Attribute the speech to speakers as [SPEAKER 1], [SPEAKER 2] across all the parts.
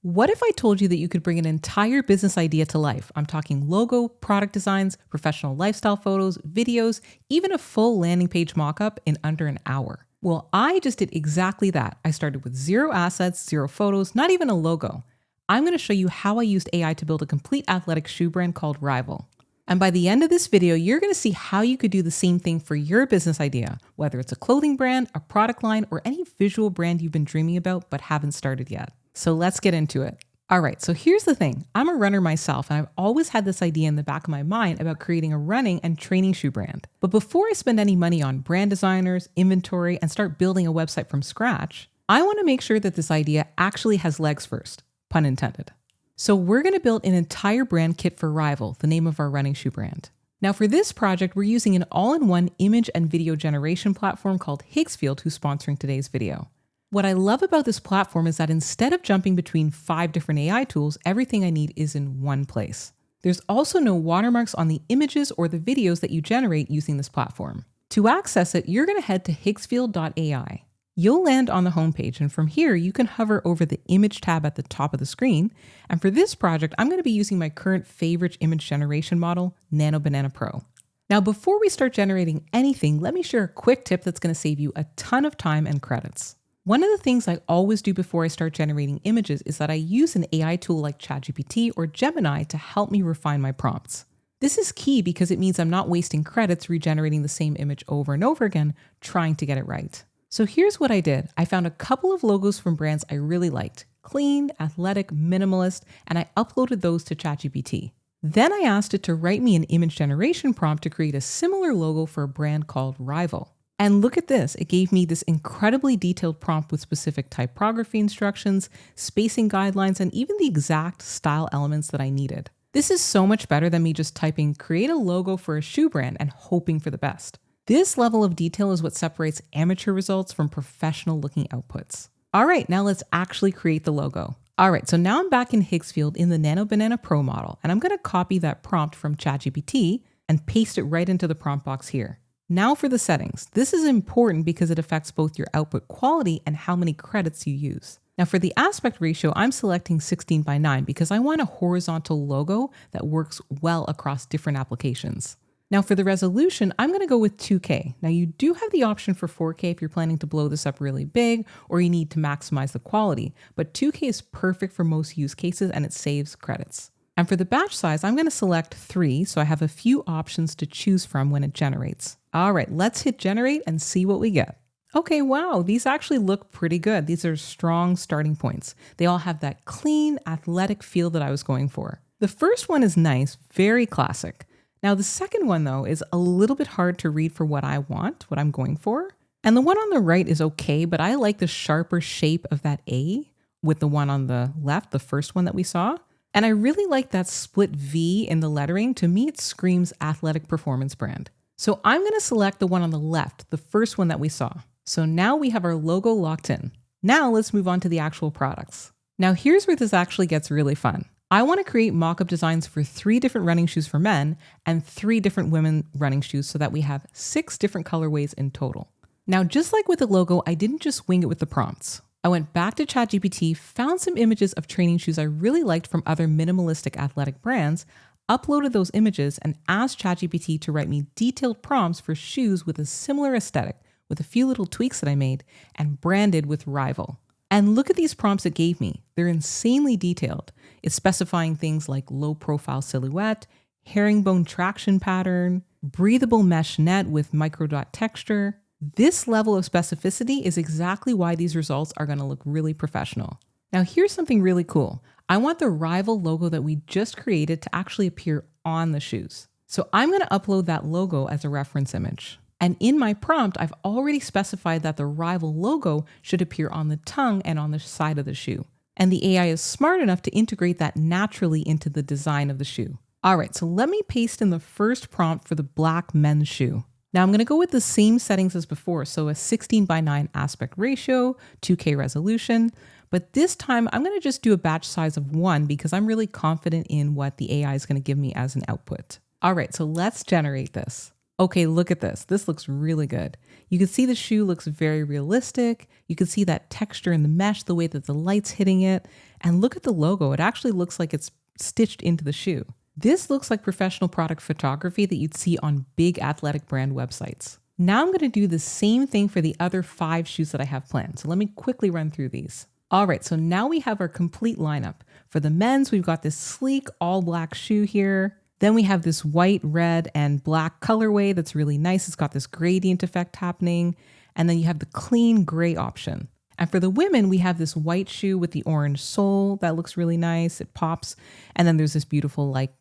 [SPEAKER 1] What if I told you that you could bring an entire business idea to life? I'm talking logo, product designs, professional lifestyle photos, videos, even a full landing page mockup in under an hour. Well, I just did exactly that. I started with zero assets, zero photos, not even a logo. I'm going to show you how I used AI to build a complete athletic shoe brand called Rival. And by the end of this video, you're going to see how you could do the same thing for your business idea, whether it's a clothing brand, a product line, or any visual brand you've been dreaming about but haven't started yet. So let's get into it. All right, so here's the thing. I'm a runner myself, and I've always had this idea in the back of my mind about creating a running and training shoe brand. But before I spend any money on brand designers, inventory, and start building a website from scratch, I want to make sure that this idea actually has legs first, pun intended. So we're going to build an entire brand kit for Rival, the name of our running shoe brand. Now for this project, we're using an all-in-one image and video generation platform called Higgsfield, who's sponsoring today's video. What I love about this platform is that instead of jumping between 5 different AI tools, everything I need is in one place. There's also no watermarks on the images or the videos that you generate using this platform. To access it, you're going to head to higgsfield.ai. You'll land on the homepage, and from here, you can hover over the image tab at the top of the screen. And for this project, I'm going to be using my current favorite image generation model, Nano Banana Pro. Now, before we start generating anything, let me share a quick tip that's going to save you a ton of time and credits. One of the things I always do before I start generating images is that I use an AI tool like ChatGPT or Gemini to help me refine my prompts. This is key because it means I'm not wasting credits regenerating the same image over and over again, trying to get it right. So here's what I did. I found a couple of logos from brands I really liked, clean, athletic, minimalist, and I uploaded those to ChatGPT. Then I asked it to write me an image generation prompt to create a similar logo for a brand called Rival. And look at this, it gave me this incredibly detailed prompt with specific typography instructions, spacing guidelines, and even the exact style elements that I needed. This is so much better than me just typing create a logo for a shoe brand and hoping for the best. This level of detail is what separates amateur results from professional looking outputs. All right, now let's actually create the logo. All right, so now I'm back in Higgsfield in the Nano Banana Pro model, and I'm going to copy that prompt from ChatGPT and paste it right into the prompt box here. Now for the settings. This is important because it affects both your output quality and how many credits you use. Now for the aspect ratio, I'm selecting 16:9 because I want a horizontal logo that works well across different applications. Now for the resolution, I'm going to go with 2K. Now you do have the option for 4K if you're planning to blow this up really big or you need to maximize the quality, but 2K is perfect for most use cases and it saves credits. And for the batch size, I'm going to select 3, so I have a few options to choose from when it generates. All right, let's hit generate and see what we get. Okay, wow, these actually look pretty good. These are strong starting points. They all have that clean, athletic feel that I was going for. The first one is nice, very classic. Now the second one though is a little bit hard to read for what I want, what I'm going for. And the one on the right is okay, but I like the sharper shape of that A with the one on the left, the first one that we saw. And I really like that split V in the lettering. To me, it screams athletic performance brand. So I'm going to select the one on the left, the first one that we saw. So now we have our logo locked in. Now let's move on to the actual products. Now here's where this actually gets really fun. I want to create mock-up designs for 3 different running shoes for men and 3 different women running shoes so that we have 6 different colorways in total. Now, just like with the logo, I didn't just wing it with the prompts. I went back to ChatGPT, found some images of training shoes I really liked from other minimalistic athletic brands, uploaded those images, and asked ChatGPT to write me detailed prompts for shoes with a similar aesthetic, with a few little tweaks that I made, and branded with Rival. And look at these prompts it gave me. They're insanely detailed. It's specifying things like low profile silhouette, herringbone traction pattern, breathable mesh net with microdot texture. This level of specificity is exactly why these results are going to look really professional. Now here's something really cool. I want the Rival logo that we just created to actually appear on the shoes. So I'm going to upload that logo as a reference image. And in my prompt, I've already specified that the Rival logo should appear on the tongue and on the side of the shoe. And the AI is smart enough to integrate that naturally into the design of the shoe. All right, so let me paste in the first prompt for the black men's shoe. Now I'm going to go with the same settings as before, so a 16:9 aspect ratio, 2K resolution, but this time I'm going to just do a batch size of 1 because I'm really confident in what the AI is going to give me as an output. All right, so let's generate this. Okay, look at this. This looks really good. You can see the shoe looks very realistic. You can see that texture in the mesh, the way that the light's hitting it. And look at the logo. It actually looks like it's stitched into the shoe. This looks like professional product photography that you'd see on big athletic brand websites. Now I'm going to do the same thing for the other 5 shoes that I have planned. So let me quickly run through these. All right, so now we have our complete lineup. For the men's, we've got this sleek all black shoe here. Then we have this white, red, and black colorway that's really nice. It's got this gradient effect happening. And then you have the clean gray option. And for the women, we have this white shoe with the orange sole that looks really nice. It pops. And then there's this beautiful light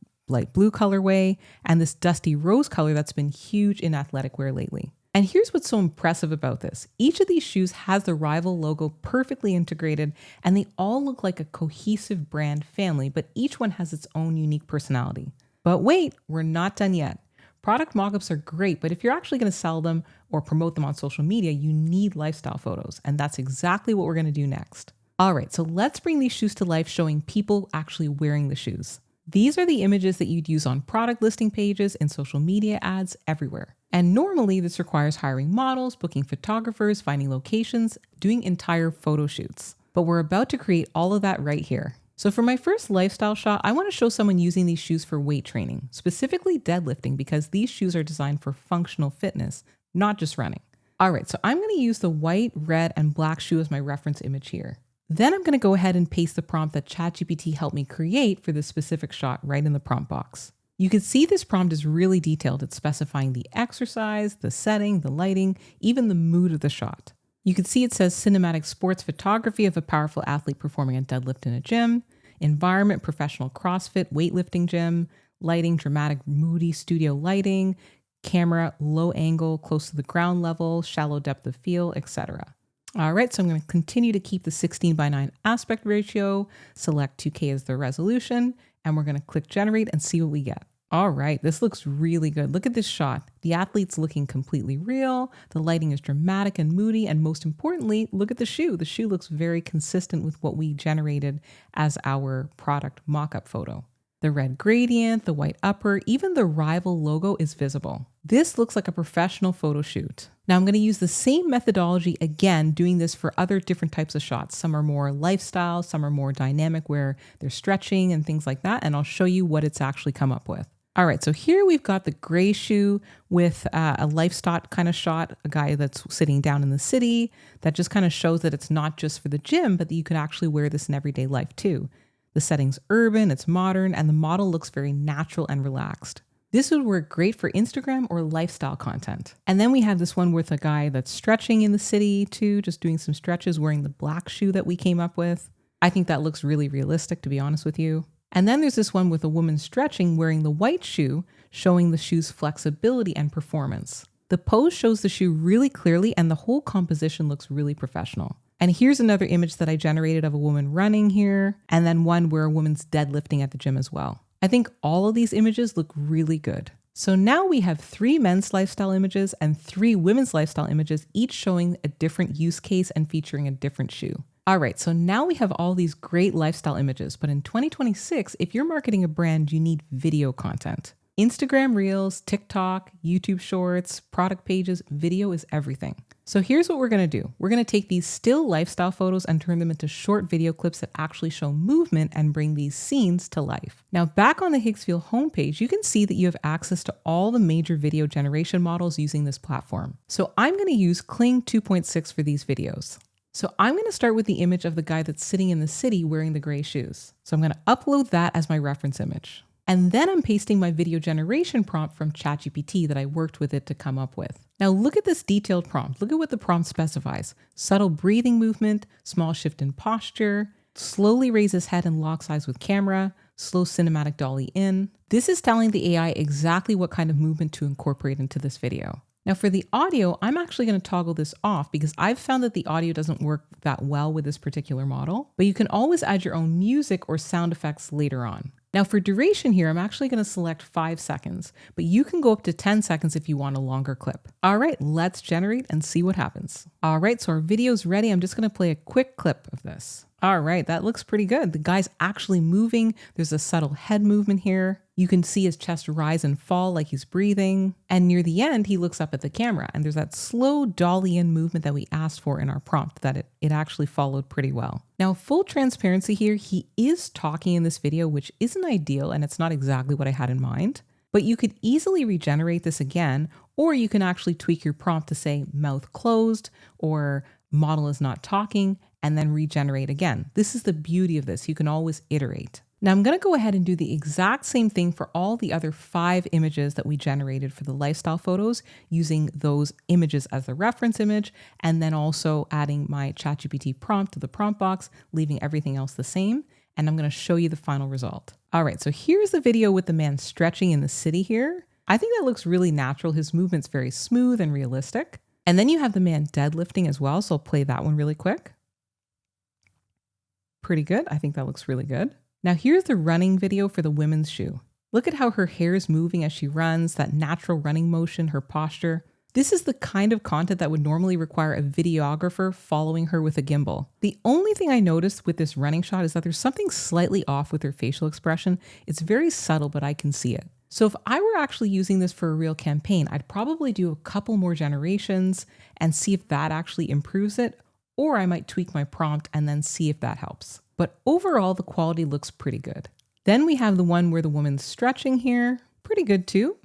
[SPEAKER 1] blue colorway and this dusty rose color that's been huge in athletic wear lately. And here's what's so impressive about this. Each of these shoes has the Rival logo perfectly integrated, and they all look like a cohesive brand family, but each one has its own unique personality. But wait, we're not done yet. Product mockups are great, but if you're actually going to sell them or promote them on social media, you need lifestyle photos, and that's exactly what we're going to do next. All right, so let's bring these shoes to life, showing people actually wearing the shoes. These are the images that you'd use on product listing pages and social media ads everywhere. And normally this requires hiring models, booking photographers, finding locations, doing entire photo shoots. But we're about to create all of that right here. So for my first lifestyle shot, I want to show someone using these shoes for weight training, specifically deadlifting, because these shoes are designed for functional fitness, not just running. All right, so I'm going to use the white, red, and black shoe as my reference image here. Then I'm going to go ahead and paste the prompt that ChatGPT helped me create for this specific shot right in the prompt box. You can see this prompt is really detailed. It's specifying the exercise, the setting, the lighting, even the mood of the shot. You can see it says cinematic sports photography of a powerful athlete performing a deadlift in a gym, environment, professional CrossFit, weightlifting gym, lighting, dramatic, moody studio lighting, camera, low angle, close to the ground level, shallow depth of field, etc. All right, so I'm going to continue to keep the 16:9 aspect ratio, select 2K as the resolution, and we're going to click generate and see what we get. All right, this looks really good. Look at this shot. The athlete's looking completely real. The lighting is dramatic and moody. And most importantly, look at the shoe. The shoe looks very consistent with what we generated as our product mock-up photo. The red gradient, the white upper, even the Rival logo is visible. This looks like a professional photo shoot. Now I'm going to use the same methodology again, doing this for other different types of shots. Some are more lifestyle, some are more dynamic where they're stretching and things like that. And I'll show you what it's actually come up with. All right, so here we've got the gray shoe with a lifestyle kind of shot, a guy that's sitting down in the city. That just kind of shows that it's not just for the gym, but that you can actually wear this in everyday life too. The setting's urban, it's modern, and the model looks very natural and relaxed. This would work great for Instagram or lifestyle content. And then we have this one with a guy that's stretching in the city too, just doing some stretches, wearing the black shoe that we came up with. I think that looks really realistic, to be honest with you. And then there's this one with a woman stretching, wearing the white shoe, showing the shoe's flexibility and performance. The pose shows the shoe really clearly, and the whole composition looks really professional. And here's another image that I generated of a woman running here, and then one where a woman's deadlifting at the gym as well. I think all of these images look really good. So now we have 3 men's lifestyle images and 3 women's lifestyle images, each showing a different use case and featuring a different shoe. All right, so now we have all these great lifestyle images, but in 2026, if you're marketing a brand, you need video content. Instagram Reels, TikTok, YouTube Shorts, product pages, video is everything. So here's what we're gonna do. We're gonna take these still lifestyle photos and turn them into short video clips that actually show movement and bring these scenes to life. Now back on the Higgsfield homepage, you can see that you have access to all the major video generation models using this platform. So I'm gonna use Kling 2.6 for these videos. So I'm going to start with the image of the guy that's sitting in the city wearing the gray shoes. So I'm going to upload that as my reference image. And then I'm pasting my video generation prompt from ChatGPT that I worked with it to come up with. Now look at this detailed prompt. Look at what the prompt specifies. Subtle breathing movement, small shift in posture, slowly raise his head and locks eyes with camera, slow cinematic dolly in. This is telling the AI exactly what kind of movement to incorporate into this video. Now for the audio, I'm actually going to toggle this off because I've found that the audio doesn't work that well with this particular model, but you can always add your own music or sound effects later on. Now for duration here, I'm actually going to select 5 seconds, but you can go up to 10 seconds if you want a longer clip. All right, let's generate and see what happens. All right, so our video's ready. I'm just going to play a quick clip of this. All right, that looks pretty good. The guy's actually moving. There's a subtle head movement here. You can see his chest rise and fall like he's breathing. And near the end, he looks up at the camera, and there's that slow dolly in movement that we asked for in our prompt that it actually followed pretty well. Now, full transparency here, he is talking in this video, which isn't ideal, and it's not exactly what I had in mind. But you could easily regenerate this again, or you can actually tweak your prompt to say mouth closed or model is not talking, and then regenerate again. This is the beauty of this. You can always iterate. Now I'm going to go ahead and do the exact same thing for all the other 5 images that we generated for the lifestyle photos, using those images as the reference image, and then also adding my ChatGPT prompt to the prompt box, leaving everything else the same. And I'm going to show you the final result. All right, so here's the video with the man stretching in the city here. I think that looks really natural. His movement's very smooth and realistic. And then you have the man deadlifting as well. So I'll play that one really quick. Pretty good. I think that looks really good. Now here's the running video for the women's shoe. Look at how her hair is moving as she runs, that natural running motion, her posture. This is the kind of content that would normally require a videographer following her with a gimbal. The only thing I noticed with this running shot is that there's something slightly off with her facial expression. It's very subtle, but I can see it. So if I were actually using this for a real campaign, I'd probably do a couple more generations and see if that actually improves it, or I might tweak my prompt and then see if that helps. But overall, the quality looks pretty good. Then we have the one where the woman's stretching here. Pretty good too.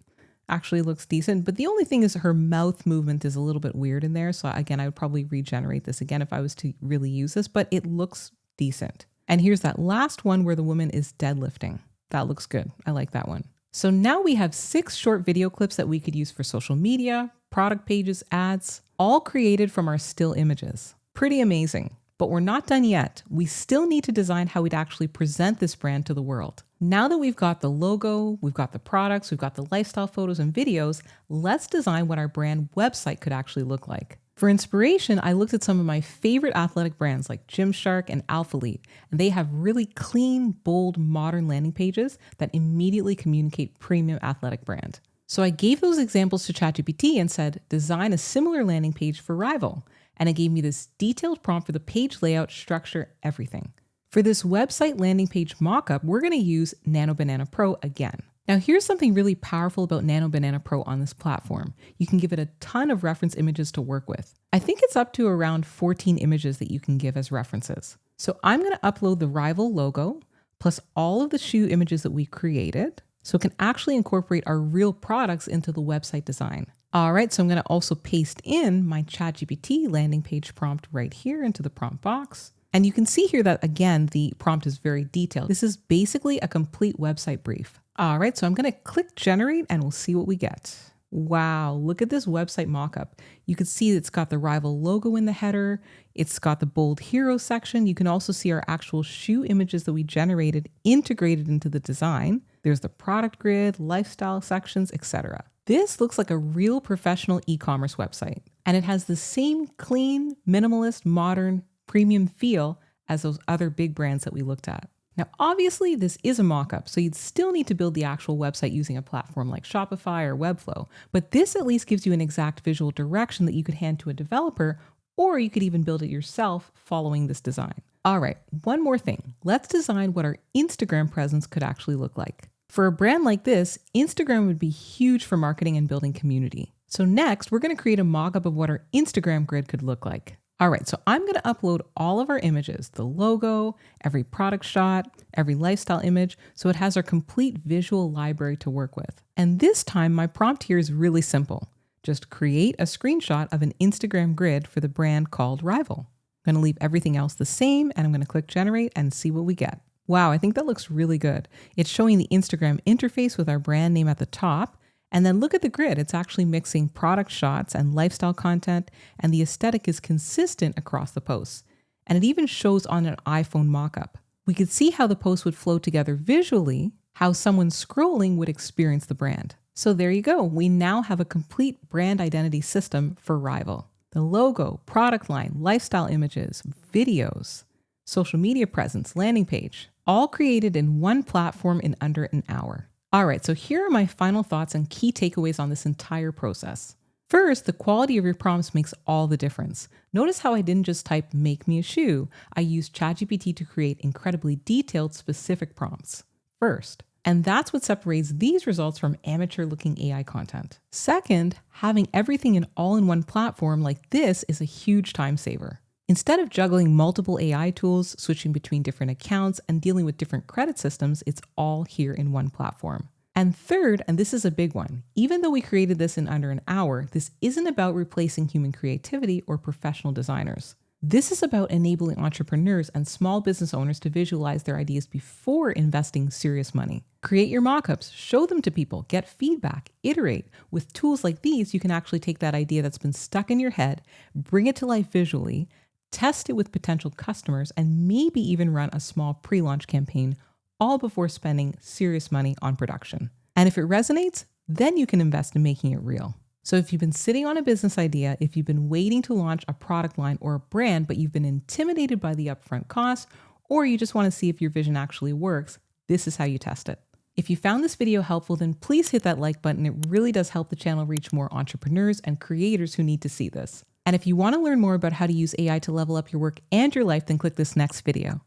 [SPEAKER 1] Actually looks decent, but the only thing is her mouth movement is a little bit weird in there. So again, I would probably regenerate this again if I was to really use this, but it looks decent. And here's that last one where the woman is deadlifting. That looks good. I like that one. So now we have 6 short video clips that we could use for social media, product pages, ads, all created from our still images. Pretty amazing. But we're not done yet. We still need to design how we'd actually present this brand to the world. Now that we've got the logo, we've got the products, we've got the lifestyle photos and videos, let's design what our brand website could actually look like. For inspiration, I looked at some of my favorite athletic brands like Gymshark and Alphalete, and they have really clean, bold, modern landing pages that immediately communicate premium athletic brand. So I gave those examples to ChatGPT and said, design a similar landing page for Rival. And it gave me this detailed prompt for the page layout, structure, everything. For this website landing page mockup, we're going to use Nano Banana Pro again. Now here's something really powerful about Nano Banana Pro on this platform. You can give it a ton of reference images to work with. I think it's up to around 14 images that you can give as references. So I'm going to upload the Rival logo plus all of the shoe images that we created so it can actually incorporate our real products into the website design. All right, so I'm going to also paste in my ChatGPT landing page prompt right here into the prompt box. And you can see here that, again, the prompt is very detailed. This is basically a complete website brief. All right, so I'm going to click generate and we'll see what we get. Wow, look at this website mockup. You can see it's got the Rival logo in the header. It's got the bold hero section. You can also see our actual shoe images that we generated integrated into the design. There's the product grid, lifestyle sections, etc. This looks like a real professional e-commerce website, and it has the same clean, minimalist, modern, premium feel as those other big brands that we looked at. Now, obviously, this is a mock-up, so you'd still need to build the actual website using a platform like Shopify or Webflow, but this at least gives you an exact visual direction that you could hand to a developer, or you could even build it yourself following this design. All right, one more thing. Let's design what our Instagram presence could actually look like. For a brand like this, Instagram would be huge for marketing and building community. So next, we're going to create a mock-up of what our Instagram grid could look like. All right, so I'm going to upload all of our images, the logo, every product shot, every lifestyle image, so it has our complete visual library to work with. And this time, my prompt here is really simple. Just create a screenshot of an Instagram grid for the brand called Rival. I'm going to leave everything else the same, and I'm going to click generate and see what we get. Wow, I think that looks really good. It's showing the Instagram interface with our brand name at the top. And then look at the grid. It's actually mixing product shots and lifestyle content, and the aesthetic is consistent across the posts. And it even shows on an iPhone mockup. We could see how the posts would flow together visually, how someone scrolling would experience the brand. So there you go. We now have a complete brand identity system for Rival. The logo, product line, lifestyle images, videos, social media presence, landing page, all created in one platform in under an hour. All right, so here are my final thoughts and key takeaways on this entire process. First, the quality of your prompts makes all the difference. Notice how I didn't just type "make me a shoe." I used ChatGPT to create incredibly detailed, specific prompts. First. And that's what separates these results from amateur-looking AI content. Second, having everything in all-in-one platform like this is a huge time saver. Instead of juggling multiple AI tools, switching between different accounts, and dealing with different credit systems, it's all here in one platform. And third, and this is a big one, even though we created this in under an hour, this isn't about replacing human creativity or professional designers. This is about enabling entrepreneurs and small business owners to visualize their ideas before investing serious money. Create your mockups, show them to people, get feedback, iterate. With tools like these, you can actually take that idea that's been stuck in your head, bring it to life visually, test it with potential customers, and maybe even run a small pre-launch campaign, all before spending serious money on production. And if it resonates, then you can invest in making it real. So if you've been sitting on a business idea, if you've been waiting to launch a product line or a brand, but you've been intimidated by the upfront costs, or you just want to see if your vision actually works, this is how you test it. If you found this video helpful, then please hit that like button. It really does help the channel reach more entrepreneurs and creators who need to see this. And if you want to learn more about how to use AI to level up your work and your life, then click this next video.